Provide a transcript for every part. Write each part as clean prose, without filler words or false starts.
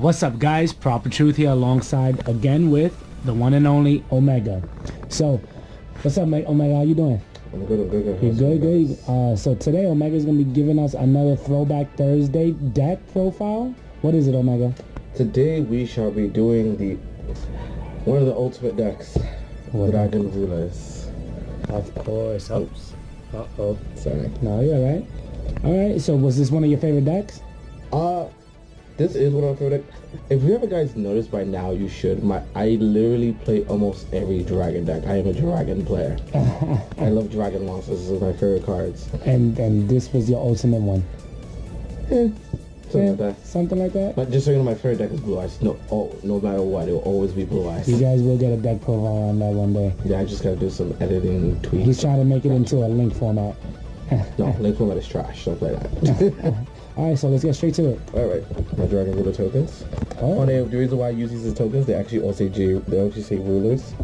What's up, guys? Proper Truth here alongside again with the one and only Omega. So, what's up, mate? Omega, how you doing? I'm good. You good? So today Omega's gonna be giving us another Throwback Thursday deck profile. What is it, Omega? Today we shall be doing one of the ultimate decks, Dragon Rulers. Of course. Oops. Uh-oh. Sorry. No, you're alright. Alright, so was this one of your favorite decks? This is one of my favorite decks. If you haven't guys noticed by now, you should. I literally play almost every dragon deck. I am a dragon player. I love dragon monsters. This is my favorite cards. And this was your ultimate one? Something like that. Something like that? But just so you know, my favorite deck is Blue Eyes. No matter what, it will always be Blue Eyes. You guys will get a deck profile on that one day. Yeah, I just gotta do some editing, tweaks. He's trying to make it into a link format. No, link format is trash. Don't play that. Alright, so let's get straight to it. Alright, my Dragon Ruler tokens. Oh, The reason why I use these as tokens, they actually all say rulers.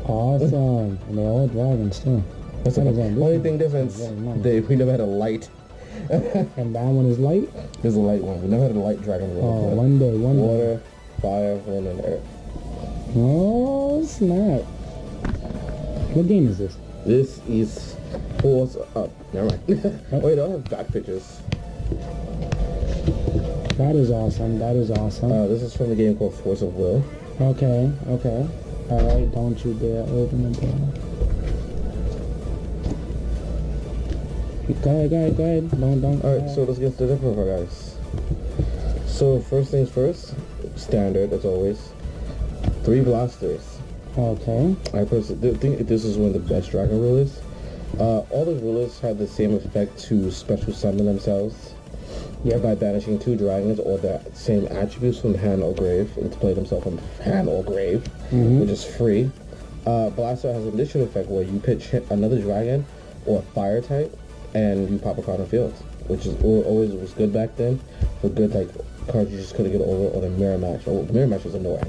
awesome. And they're all dragons too. That's the only thing difference. We never had a light. And that one is light? There's a light one. We never had a light Dragon Ruler. Oh, one day. Water, fire, wind, and earth. Oh, snap. What game is this? This is Force Up. Never mind. Wait, I don't have back pictures. That is awesome. This is from the game called Force of Will. Okay. Alright, don't you dare open the door. Go ahead. Don't. Alright, so let's get to the deck profile, guys. So, first things first, standard as always. 3 blasters. Okay. I personally think this is one of the best Dragon Rulers. All the rulers have the same effect to special summon themselves. Yeah, by banishing 2 dragons or the same attributes from hand or grave and to play themselves from hand or grave, which is free. Blaster has an additional effect where you pitch another dragon or fire type and you pop a card on field, which is always was good back then. For good cards you just couldn't get over, or the mirror match. Oh, the mirror match was annoying.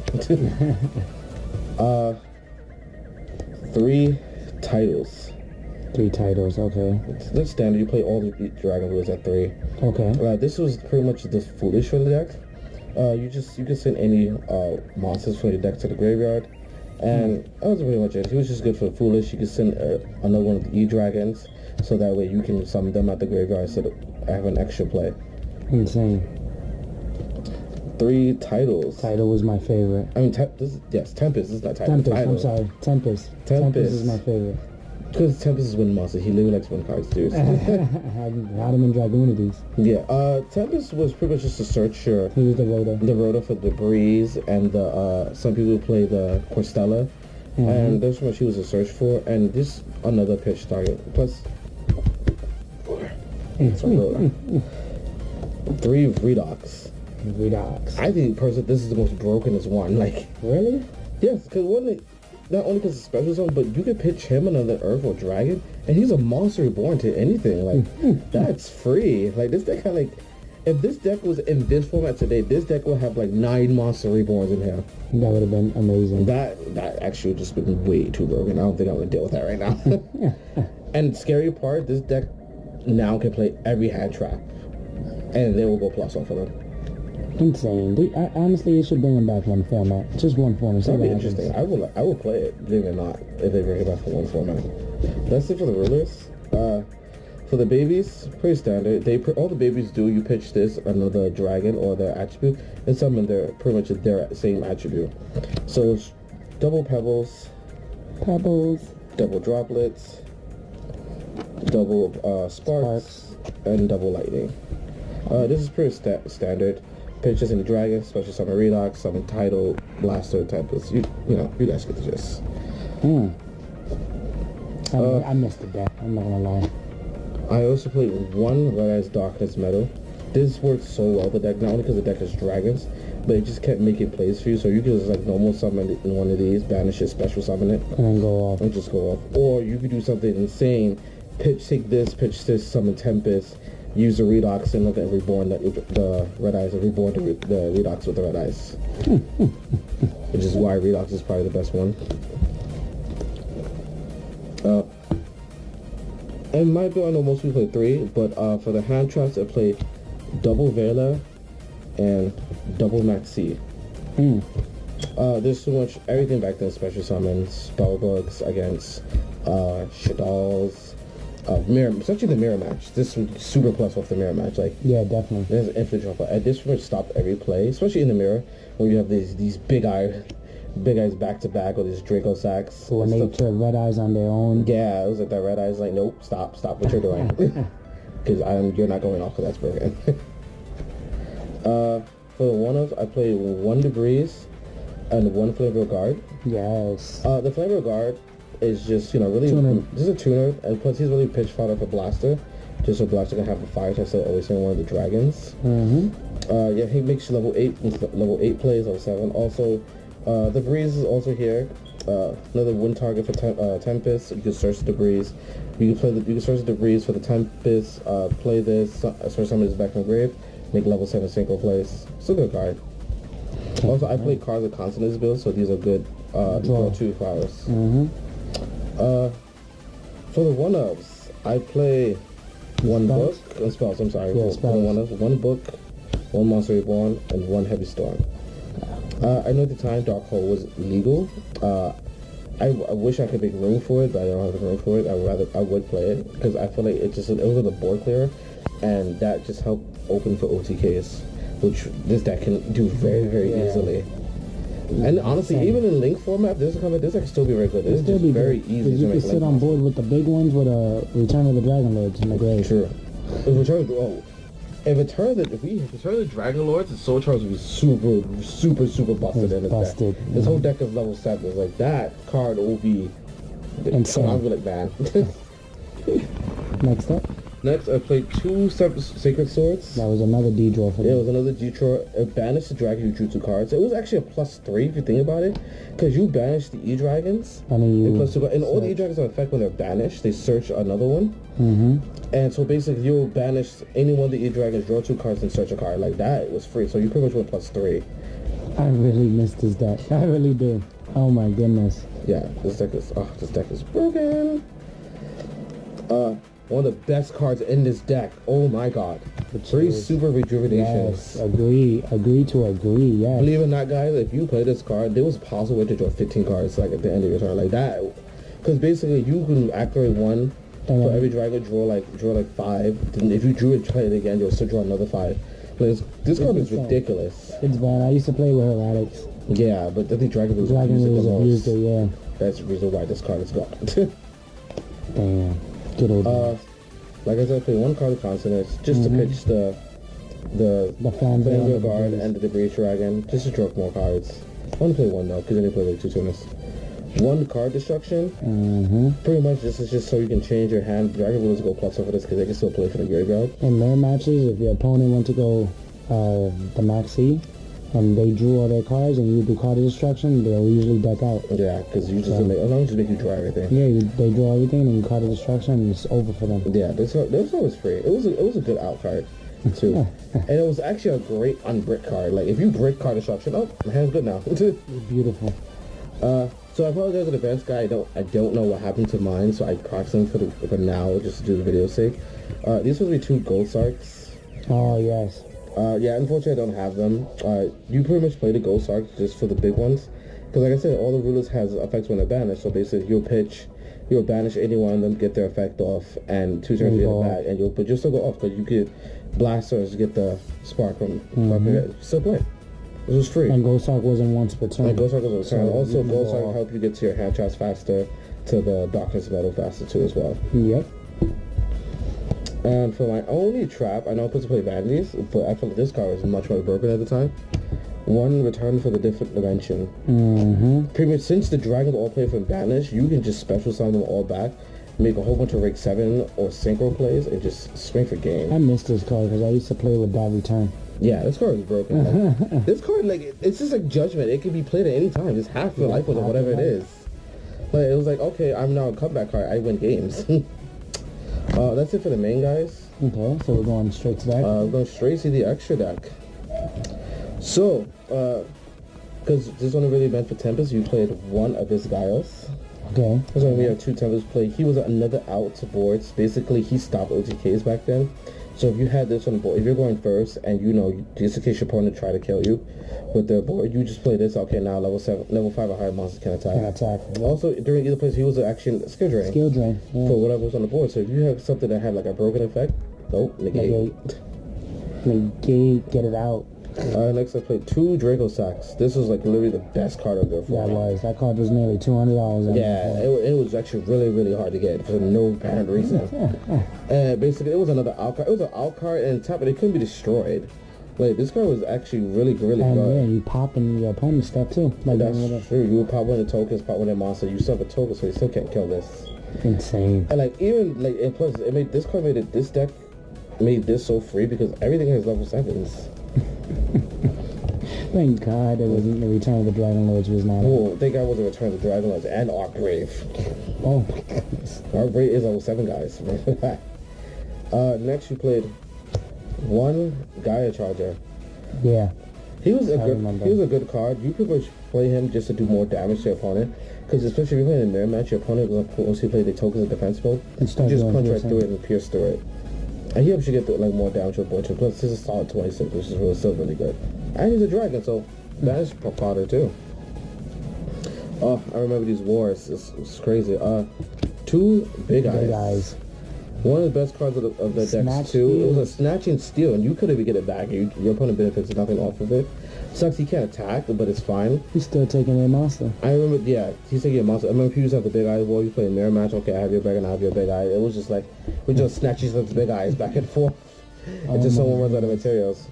3 titles. 3 titles, okay. That's standard. You play all the Dragon Rulers at 3. Okay. This was pretty much the foolish for the deck. You can send any monsters from your deck to the graveyard, and that was pretty much it. He was just good for foolish. You can send another one of the E-Dragons, so that way you can summon them at the graveyard so that I have an extra play. Insane. 3 titles. Title was my favorite. I mean, Tempest. This is not title. Tempest, title. I'm sorry. Tempest is my favorite. Because Tempest is win monster. He literally likes win cards too. Had him in Dragoonities. Yeah. Tempest was pretty much just to search your. He was the rotor. The rotor for the breeze and the some people play the Corstella, and that's what she was a search for. And this another pitch target plus. 3 Redox. I think personally this is the most brokenest one. Really? Yes, because not only because it's special zone, but you could pitch him another Earth or Dragon, and he's a monster reborn to anything. That's free. This deck if this deck was in this format today, this deck would have 9 monster reborns in here. That would have been amazing. That actually would just been way too broken. I don't think I'm gonna deal with that right now. And scary part, this deck now can play every hand trap, and they will go plus off of them. Insane. Honestly, it should bring them back one format. Just one format. That'd be interesting. I will play it, believe it or not, if they bring it back for one format. That's it for the rulers. For the babies, pretty standard. All the babies do, you pitch this, another dragon or their attribute, and summon pretty much their same attribute. So it's double pebbles, double droplets, double sparks, and double lightning. This is pretty standard. Pitches in the dragon, special summon Redox, summon Tidal, Blaster, Tempest. You guys get the gist. I missed the deck, I'm not gonna lie. I also played 1 Red Eyes Darkness Metal. This worked so well, the deck, not only because the deck is dragons, but it just kept making plays for you, so you could just normal summon it in one of these, banish it, special summon it, and then go off. And just go off. Or you could do something insane, pitch this, summon Tempest, use the Redox and look at reborn the Red Eyes, and reborn the Redox with the Red Eyes. Which is why Redox is probably the best one. In my build, I know most people play 3, but for the hand traps, I play double Vela, and double maxi. There's so much everything back then. Special summons, spell books against Shadal's, mirror. Especially the mirror match. This was super plus off the mirror match. Like Yeah, definitely. there's an infinite drop. This pretty much stopped every play, especially in the mirror when you have these big eyes back to back, or these Draco sacks. When they took red eyes on their own. Yeah, it was like that red eyes. Like, nope, stop what you're doing, because you're not going off. Because that's broken. For the one-offs, I played one Debris and one Flamethrower Guard. Yes. The Flamethrower Guard is just, really just a tuner, and plus he's really pitch fodder for Blaster, just so Blaster can have a fire test always in one of the dragons. Yeah, he makes you level 8 plays, level 7. Also, the Breeze is also here. Another one target for Tempest. You can search the Breeze. You can search the Breeze for the Tempest. Play this. Search somebody's back from the grave. Make level 7 synchro plays. It's a good card. Also, I play cards with Consonance build, so these are good draw 2 flowers. For the one-ups, I play one book, spells, I'm sorry. Yeah, for the one-ups, one book, one Monster Reborn, and one Heavy Storm. I know at the time Dark Hole was legal. I wish I could make room for it, but I don't have the room for it. I would play it, because I feel like it was a board clearer, and that just helped open for OTKs, which this deck can do very, very easily. And honestly, even in Link format, this can still be very good. It's just very easy to you make. can sit on board with the big ones with a Return of the Dragon Lords in the grave. True. If Return of the Dragon Lords, the Soul Charge would be super busted in this deck. This whole deck is level 7. Like, that card will be insane. I'll be like, man. Next up. Next, I played 2 Sacred Swords. That was another D-draw for me. Yeah, it was another D-draw. It banished the dragon you drew 2 cards. It was actually a +3 if you think about it, because you banished the E-Dragons. And then you and all the E-Dragons are effect when they're banished. They search another one. And so basically, you'll banish any one of the E-Dragons, draw 2 cards, and search a card. Like, that was free. So you pretty much went +3. I really missed this deck. I really do. Oh my goodness. Yeah, this deck is broken. One of the best cards in this deck. Oh my god. 3 super rejuvenations. Yes, agree to agree, yes. Believe it or not, guys, if you play this card, there was a possible way to draw 15 cards like at the end of your turn. Like that. Because basically you can activate 1 for every dragon, draw like 5. Then if you drew it, play it again, you'll still draw another 5. This card is ridiculous. It's bad. I used to play with Heretics. Yeah, but I think Dragon was abused it, yeah. That's the reason why this card is gone. Damn. Good old like I said, I play 1 card of Consonance just to pitch the Flamethrower Guard and the Debris Dragon, just to draw more cards. I want to play 1 though, because then you play like 2 tuners. 1 card destruction. Pretty much this is just so you can change your hand. Dragon Rulers go plus over this because they can still play for the graveyard. In their matches, if your opponent went to go the maxi and they drew all their cards and you do card destruction, they'll usually deck out. Yeah, because you just as long as you make you draw everything. Yeah, they draw everything and you card destruction and it's over for them. Yeah, this one was free. It was a good out card too. And it was actually a great unbrick card. Like if you brick card destruction, oh, my hand's good now. Beautiful. So I apologize in advance, guy. I don't know what happened to mine, so I crossed them for now just to do the video's sake. These will be 2 Gold Sarks. Oh yes. Yeah, unfortunately I don't have them. You pretty much play the Gold Sarks just for the big ones. Because like I said, all the rulers has effects when they're banished. So basically you'll banish any one of them, get their effect off, and 2 turns you get it back. And you'll still go off, because you get blasters, get the spark from still play. It was free. And Gold Sark wasn't once per turn. And Gold Sark was a turn. Also, Gold Sark help you get to your hand traps faster, to the Darkness Metal faster too as well. Yep. And for my only trap, I know I'm supposed to play Vanities, but I feel like this card was much more broken at the time. 1 return for the different dimension. Pretty much since the dragons all play from banish, you can just special summon them all back, make a whole bunch of Rig 7 or Synchro plays, and just swing for game. I missed this card because I used to play with that return. Yeah, this card is broken. Like, this card, like, it's just like Judgment. It can be played at any time. Just half your life or whatever it is. Like, it was like, okay, I'm now a comeback card. I win games. That's it for the main guys. Okay, so we're going straight to that. We're going straight to the extra deck. So, because this one really meant for Tempest, you played 1 Abyss Giles. Okay. So we have 2 Tempest play. He was another out to boards. Basically, he stopped OTKs back then. So if you had this on the board, if you're going first, and you know, just in case your opponent try to kill you with their board, you just play this. Okay, now level 5 or higher monsters can attack. Also, during either place, he was an action skill drain. Skill drain. Yeah. For whatever was on the board. So if you have something that had like a broken effect, nope, negate. Negate, get it out. Next I played 2 Draco Sacks. This was like literally the best card of their format. That card was nearly $200. Yeah, it was actually really hard to get for no apparent reason. Basically, it was another out card. It was an out card, and top, but it couldn't be destroyed. Like, this card was actually really good. Yeah, you pop in your opponent's stuff too. Like, that's true. You would pop one of the tokens, pop one of the monster. You still have a token, so you still can't kill this. Insane. And like, even like, and plus, it made this card this deck made this so free because everything has level 7s. Thank God it wasn't the Return of the Dragon Lords was not. Oh, thank God it was the Return of the Dragon Lords and Archgrave. Oh my goodness. Archgrave is level 7, guys. Next you played 1 Gaia Charger. Yeah. He was a good card. You could play him just to do more damage to your opponent. Because especially if you're playing a mirror match, your opponent will mostly play the tokens in defense mode. You just punch right through it and pierce through it. And he helps you get like more damage to the board too. Plus, this is a solid 26, which is still really good. And he's a dragon, so that is fodder too. Oh, I remember these wars. It's crazy. 2 Big Eyes. One of the best cards of the decks too. It was a snatch and steal, and you couldn't even get it back. Your opponent benefits nothing off of it. Sucks he can't attack, but it's fine. He's still taking their monster. I remember, yeah, he's taking a monster. I remember people used to have the Big Eye war. You play a mirror match. Okay, I have your bag and I have your Big Eye. It was just like we just snatch each other's Big Eyes back and forth until someone runs out of materials.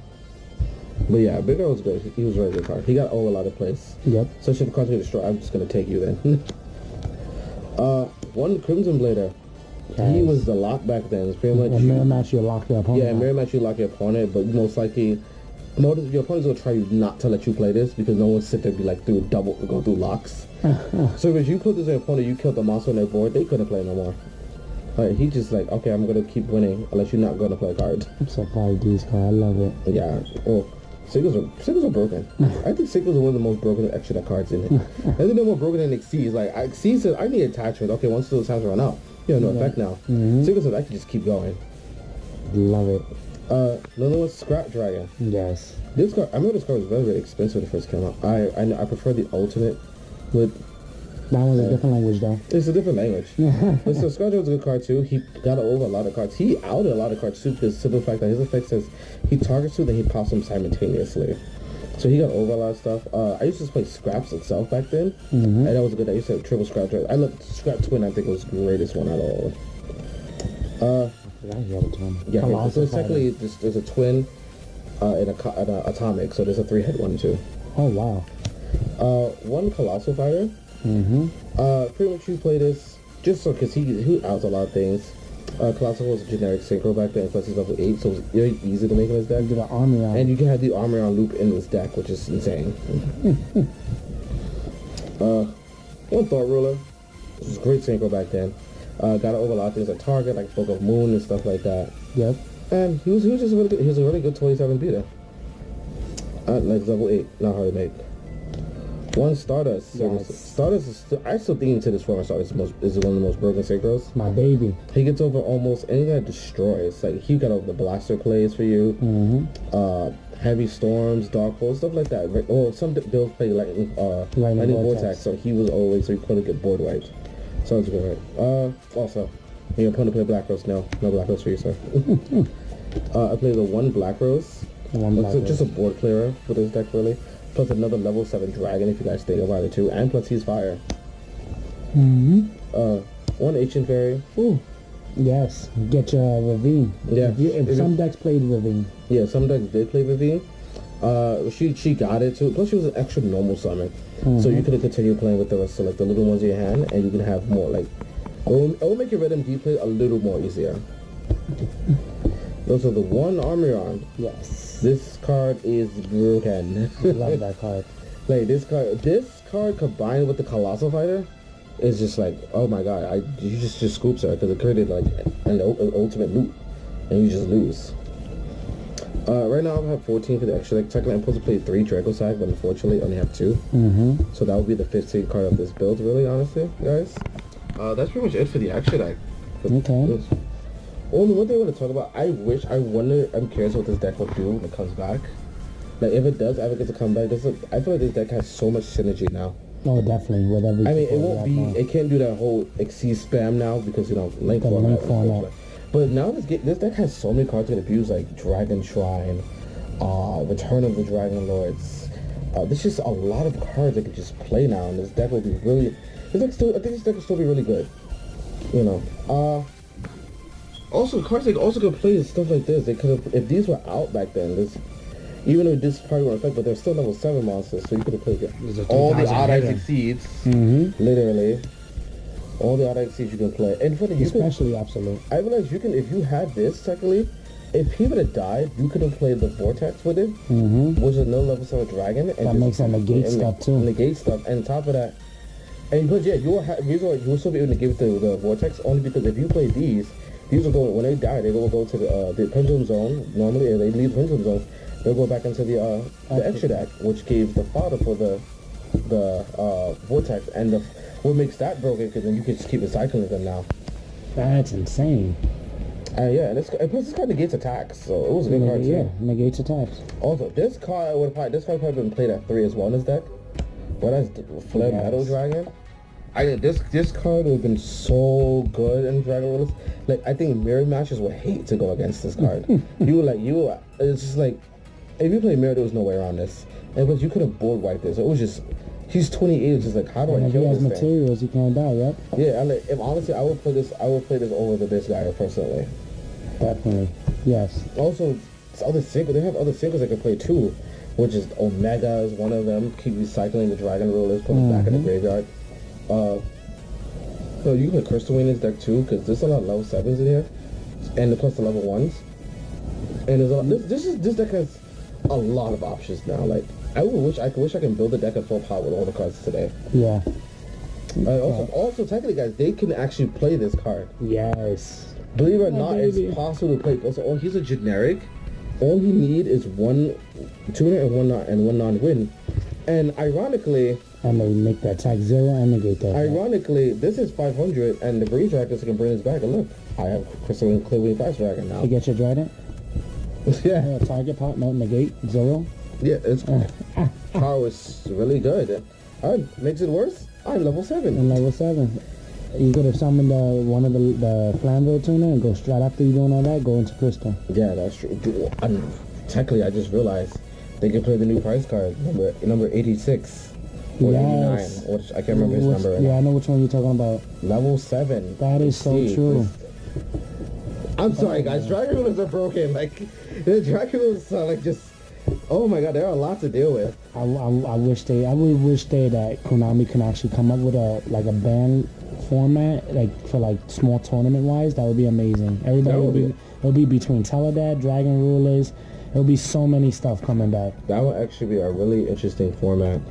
But yeah, Big Eye was good. He was a really good card. He got over a lot of plays. Yep. So if the cards get destroyed, I'm just gonna take you then. 1 Crimson Blader. He was the lock back then. It's pretty much. In mirror match, you lock your opponent. Yeah, in mirror match, you lock your opponent, but most likely, your opponents will try not to let you play this because no one sit there and be like go through locks. So if you put this on your opponent, you killed the monster on their board, they couldn't play no more. He just like, okay, I'm gonna keep winning unless you're not gonna play a card. I'm so proud of these cards. I love it. Yeah. Oh, Signals are broken. I think Signals are one of the most broken extra deck cards in it. I think they're more broken than Exceed. Like Exceed says, I need attachment. Okay, once those attachments run out, you have no effect now. Signals says I can just keep going. Love it. Another one's Scrap Dragon. Yes. This card, I remember this card was very expensive when it first came out. I prefer the Ultimate with. That one's a different language though. It's a different language. But so Scrap Dragon was a good card too. He got over a lot of cards. He outed a lot of cards too because the simple fact that his effect says he targets 2, then he pops them simultaneously. So he got over a lot of stuff. I used to play Scraps itself back then, and that was a good. I used to have triple Scrap Dragon. I loved Scrap Twin. I think it was the greatest one out of all. Yeah. So technically, there's a twin and an atomic. So there's a 3-head one too. Oh wow. 1 Colossal Fighter. Pretty much you play this just so because he outs a lot of things. Colossal was a generic synchro back then, plus he's level 8, so it's very easy to make in his deck. Do the army on. And you can have the armor on loop in this deck, which is insane. 1 Thought Ruler. This was great synchro back then. Got over a lot of things like Target, like Book of Moon and stuff like that. Yep. And he was just really good. He was a really good 27 beater. Like level 8, not hard to make. 1 Stardust. Yes. Stardust is I still think to this format Stardust is one of the most broken synchros. My baby. He gets over almost anything that destroys. Like he got over the blaster plays for you. Heavy storms, dark holes, stuff like that. Well, some builds play lightning vortex, so he couldn't get board wiped. So it's good, right? Also, when your opponent play Black Rose, no Black Rose for you, sir. I played the 1 Black Rose. Just a board clearer for this deck, really. Plus another level 7 dragon if you guys think about it too, and plus he's fire. 1 Ancient Fairy. Ooh. Yes. Get your Ravine. Yeah. If some decks played Ravine. Yeah, some decks did play Ravine. She got it too. Plus she was an extra normal summon. So you could have continued playing with the rest of like the little ones in your hand, and you can have more like it will make your Red MD play a little more easier. Those are the 1 Armorion. Yes. This card is broken. Love that card. Like this card combined with the Colossal Fighter is just like, oh my god, you just scoops her because it created like an ultimate loop, and you just lose. Right now I have 14 for the extra deck. Technically I'm supposed to play 3 Draco Sack, but unfortunately I only have 2. So that would be the 15th card of this build, really, honestly, guys. That's pretty much it for the extra deck. Okay. Only one thing I want to talk about, I'm curious what this deck will do when it comes back. Like, if it does ever get to come back, I feel like this deck has so much synergy now. Oh, definitely. With every. I mean, it won't be, it can't do that whole Exceed spam now because, link format. But now this deck has so many cards to abuse, like Dragon Shrine, Return of the Dragon Lords. There's just a lot of cards that can just play now, and this deck will be really, I think this deck will still be really good. Also, cards they also could play stuff like this. They could have, if these were out back then, even though this probably won't affect, but they're still level 7 monsters, so you could have played all the Odd-Eyes Exceeds, literally. All the Odd-Eyes Exceeds you can play. And for the especially Absolute. I realize you can, if you had this, technically, if he would have died, you could have played the Vortex with it, which is no level 7 dragon. And that makes that negate stuff, too. Negate stuff. And on top of that, and because, yeah, you will still be able to give it to the Vortex, only because if you play these will go, when they die, they will go to the Pendulum Zone, normally, and they leave the Pendulum Zone. They'll go back into the extra deck, which gave the fodder for the Vortex, and what makes that broken, because then you can just keep recycling them now. That's insane. Yeah, and plus this card negates attacks, so it was a good card too. Yeah, negates attacks. Also, this card would probably been played at 3 as well in this deck. But as Flare Metal Dragon, this card would have been so good in Dragon Rulers. Like, I think mirror matches would hate to go against this card. It's just like, if you play mirror, there was no way around this. And because you could have board wiped this. It was just, he's 28. It's just like, how do I kill this thing? If he has materials, he can't die. Yep. Yeah. If honestly, I would play this over this guy personally. Definitely. Yes. Also, they have other singles I can play too, which is Omega is one of them. Keep recycling the Dragon Rulers, put them back in the graveyard. So you can put Crystal Wing in this deck too, because there's a lot of level 7s in here, and plus the level 1s. And this deck has a lot of options now. Like, I wish I can build a deck at full power with all the cards today. Yeah. Also, technically, guys, they can actually play this card. Yes. Believe it or not, it's possible to play. Also, he's a generic. All he need is one tuner and one non-win. And ironically, and they make that attack 0 and negate that. Ironically, this is 500, and the Breeze Dragon can bring this back. And look, I have Crystal and Clear Wing Fast Dragon now. You get your Dragon? Yeah. Target pop, no negate 0. Yeah, it's power is really good. Makes it worse. I'm level 7. And level 7. You could have summoned one of the Flamville tuner and go straight after you doing all that, go into Crystal. Yeah, that's true. Technically, I just realized they can play the new price card, number 86 or 89, which I can't remember his number right now. I know which one you're talking about. Level 7. That is so true. I'm sorry, guys. Dragon Rulers are broken. Like, the Dragon Rulers are like just... Oh my god, there are a lot to deal with. I would wish that Konami can actually come up with a band format, like for like small tournament wise. That would be amazing. It'll be between Teledad, Dragon Rulers. It'll be so many stuff coming back. That would actually be a really interesting format.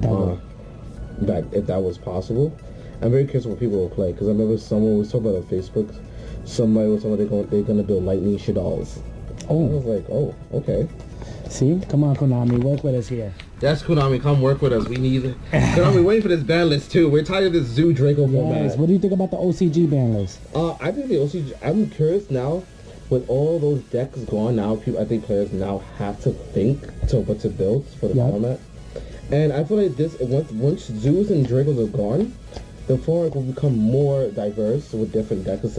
If that was possible. I'm very curious what people will play, because I remember someone was talking about on Facebook. Somebody was talking about they're gonna build Lightning Shaddolls. Oh, I was like, oh, okay. See, come on, Konami, work with us here. Yes, Konami, come work with us. We need Konami. Waiting for this ban list too. We're tired of this Zoo Draco format. Yes. What do you think about the OCG ban list? I think the OCG. I'm curious now. With all those decks gone now, I think players now have to think to what to build for the format. And I feel like once Zoos and Dracos are gone, the format will become more diverse with different decks.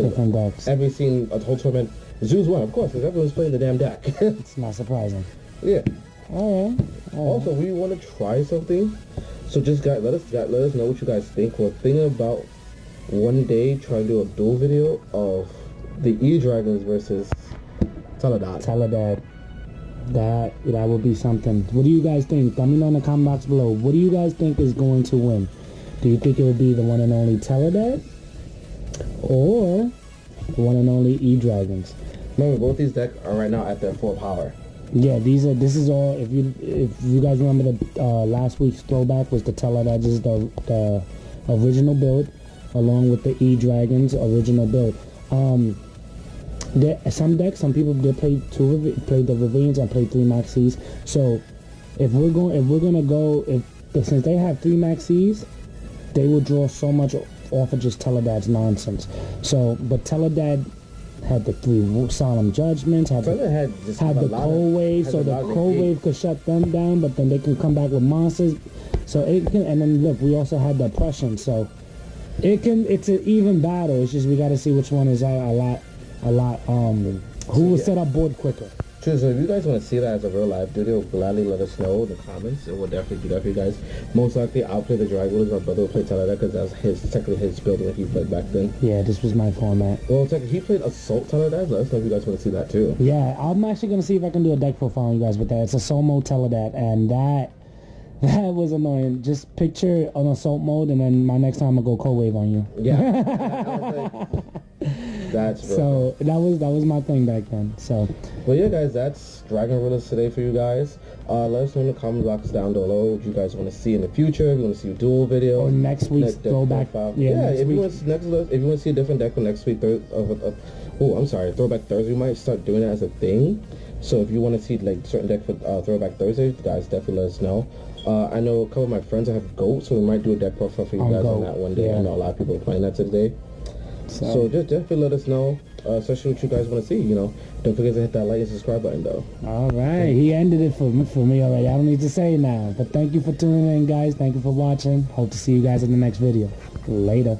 Every seen a whole tournament, Zoos won, of course, because everyone's playing the damn deck. It's not surprising. Yeah. All right. Also, we want to try something. So just let us know what you guys think. We're thinking about one day trying to do a duel video of the E-Dragons versus Teledad. That would be something. What do you guys think? Let me know in the comment box below. What do you guys think is going to win? Do you think it will be the one and only Teledad? Or the one and only E-Dragons? Remember, both these decks are right now at their full power. Yeah, this is all. If you guys remember the last week's throwback was the Teledad. This is the original build, along with the E-Dragons original build. Some decks, some people they play the Ravines and play 3 maxis. So if we're gonna go, since they have 3 maxis, they will draw so much off of just Teledad's nonsense. So, but Teledad Had the 3 solemn judgments. Had Sunset had just the cold wave, so the cold wave could shut them down, but then they can come back with monsters. So it can, and then look, we also had the oppression. So it's an even battle. It's just we got to see which one is a lot. Who will set up board quicker? True, so if you guys want to see that as a real live video, gladly let us know in the comments, and we'll definitely do that for you guys. Most likely, I'll play the Dragon Rulers. My brother will play Talada because that's technically his building that he played back then. Yeah, this was my format. Well, technically, he played Assault Talada. Let us know if you guys want to see that too. Yeah, I'm actually gonna see if I can do a deck profile on you guys with that. It's Assault mode Teledat, and that was annoying. Just picture on Assault mode, and then my next time I'll go Cold Wave on you. Yeah. That's so that was my thing back then. So, well, yeah, guys, that's Dragon Rulers today for you guys. Let us know in the comment box down below what you guys want to see in the future. If you want to see dual videos or next week's throwback. Profile. Yeah, if you want to see a different deck for next week, Throwback Thursday, we might start doing that as a thing. So if you want to see like certain deck for Throwback Thursday, guys, definitely let us know. I know a couple of my friends that have GOAT, so we might do a deck profile for you guys on that one day. Yeah. I know a lot of people are playing that today. So just definitely let us know, especially what you guys want to see, Don't forget to hit that like and subscribe button, though. All right. He ended it for me already. I don't need to say it now. But thank you for tuning in, guys. Thank you for watching. Hope to see you guys in the next video. Later.